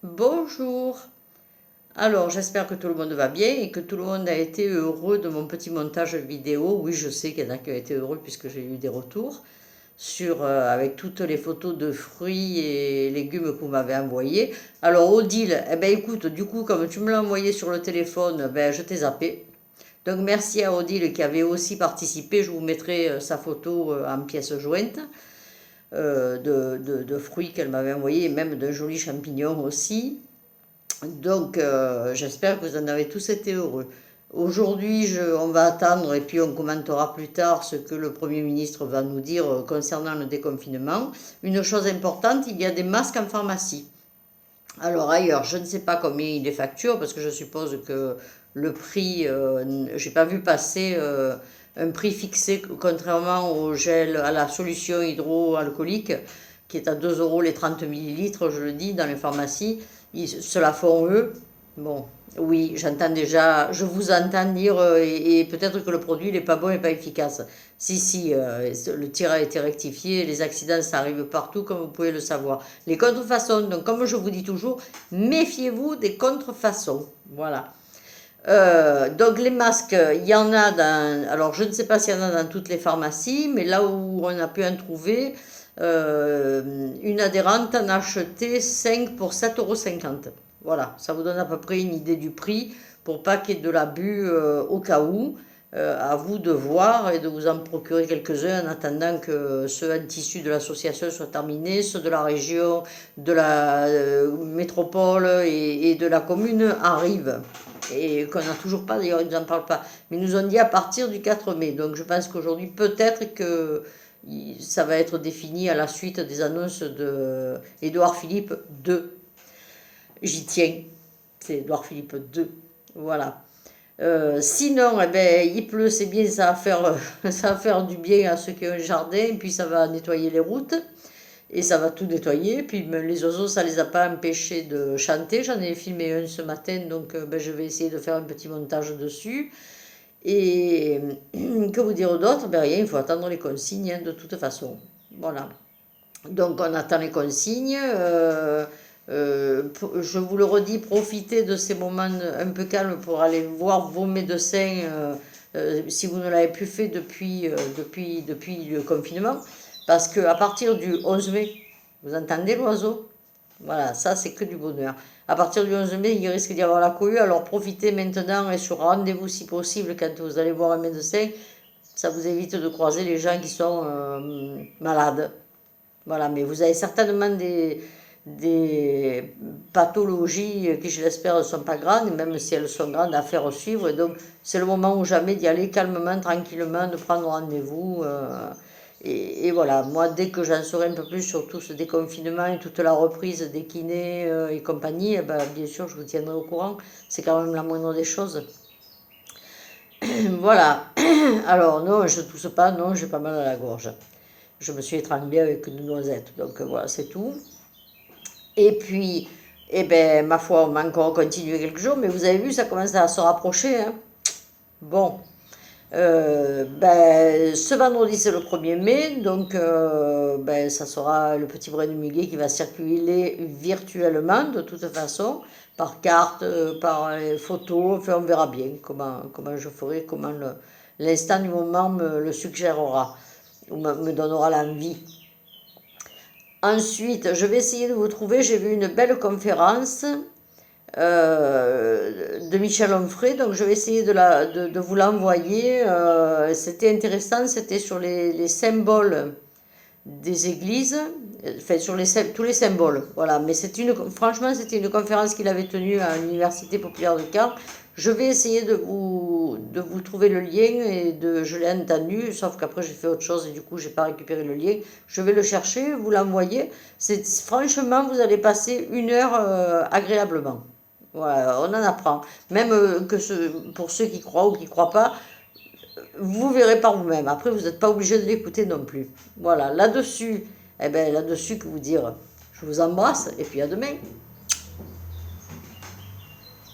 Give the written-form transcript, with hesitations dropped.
Bonjour. Alors, j'espère que tout le monde va bien et que tout le monde a été heureux de mon petit montage vidéo. Oui, je sais qu'il y en a qui ont été heureux puisque j'ai eu des retours avec toutes les photos de fruits et légumes que vous m'avez envoyés. Alors, Odile, eh ben, écoute, du coup, comme tu me l'as envoyé sur le téléphone, ben, je t'ai zappé. Donc, merci à Odile qui avait aussi participé. Je vous mettrai sa photo en pièce jointe de fruits qu'elle m'avait envoyé et même de jolis champignons aussi. Donc, j'espère que vous en avez tous été heureux. Aujourd'hui, on va attendre et puis on commentera plus tard ce que le Premier ministre va nous dire concernant le déconfinement. Une chose importante, il y a des masques en pharmacie. Alors ailleurs, je ne sais pas combien il les facture parce que je suppose que le prix, j'ai pas vu passer un prix fixé contrairement au gel, à la solution hydroalcoolique qui est à 2 euros les 30 millilitres, je le dis, dans les pharmacies. Ils se la font eux. Bon, oui, j'entends déjà, je vous entends dire, et peut-être que le produit n'est pas bon et pas efficace. Si, si, le tir a été rectifié, les accidents, ça arrive partout, comme vous pouvez le savoir. Les contrefaçons, donc comme je vous dis toujours, méfiez-vous des contrefaçons. Voilà. Donc les masques, il y en a dans... Alors je ne sais pas s'il y en a dans toutes les pharmacies, mais là où on a pu en trouver, une adhérente en a acheté 5 pour 7,50 €. Voilà, ça vous donne à peu près une idée du prix pour pas qu'il y ait de l'abus au cas où. À vous de voir et de vous en procurer quelques-uns en attendant que ceux en tissu de l'association soient terminés, ceux de la région, de la métropole et de la commune arrivent. Et qu'on n'a toujours pas, d'ailleurs ils ne nous en parlent pas. Mais ils nous ont dit à partir du 4 mai. Donc je pense qu'aujourd'hui, peut-être que ça va être défini à la suite des annonces de Édouard Philippe II. J'y tiens, c'est Édouard Philippe II. Voilà. Sinon, eh ben, il pleut, c'est bien, ça va faire du bien à ceux qui ont un jardin, et puis ça va nettoyer les routes, et ça va tout nettoyer. Puis les oiseaux, ça les a pas empêchés de chanter. J'en ai filmé un ce matin, donc ben, je vais essayer de faire un petit montage dessus. Et que vous dire d'autre? Ben rien, il faut attendre les consignes hein, de toute façon. Voilà. Donc on attend les consignes. Je vous le redis, profitez de ces moments un peu calmes pour aller voir vos médecins si vous ne l'avez plus fait depuis le confinement. Parce qu'à partir du 11 mai, vous entendez l'oiseau? Voilà, ça c'est que du bonheur. À partir du 11 mai, il risque d'y avoir la cohue, alors profitez maintenant et sur rendez-vous si possible quand vous allez voir un médecin. Ça vous évite de croiser les gens qui sont malades. Voilà, mais vous avez certainement des pathologies qui, je l'espère, ne sont pas grandes, même si elles sont grandes à faire suivre. Et donc, c'est le moment ou jamais d'y aller calmement, tranquillement, de prendre rendez-vous. Et voilà, moi, dès que j'en saurai un peu plus sur tout ce déconfinement et toute la reprise des kinés et compagnie, eh ben, bien sûr, je vous tiendrai au courant. C'est quand même la moindre des choses. Voilà. Alors, non, je tousse pas, non, j'ai pas mal à la gorge. Je me suis étranglée avec une noisette. Donc voilà, c'est tout. Et puis, eh ben, ma foi, on va encore continuer quelques jours, mais vous avez vu, ça commence à se rapprocher. Hein. Bon, ben, ce vendredi, c'est le 1er mai, donc ben, ça sera le petit brin de muguet qui va circuler virtuellement, de toute façon, par carte, par photo, enfin, on verra bien comment je ferai, comment l'instant du moment me le suggérera, ou me donnera l'envie. Ensuite, je vais essayer de vous trouver, j'ai vu une belle conférence de Michel Onfray, donc je vais essayer de vous l'envoyer. C'était intéressant, c'était sur les symboles des églises, enfin sur tous les symboles, voilà. Mais franchement, c'était une conférence qu'il avait tenue à l'Université populaire de Caen. Je vais essayer de vous trouver le lien je l'ai entendu, sauf qu'après j'ai fait autre chose et du coup j'ai pas récupéré le lien. Je vais le chercher, vous l'envoyer. Franchement, vous allez passer une heure agréablement. Voilà, on en apprend. Même pour ceux qui croient ou qui ne croient pas, vous verrez par vous-même. Après, vous n'êtes pas obligé de l'écouter non plus. Voilà, là-dessus, eh ben, là-dessus, que vous dire, je vous embrasse et puis à demain.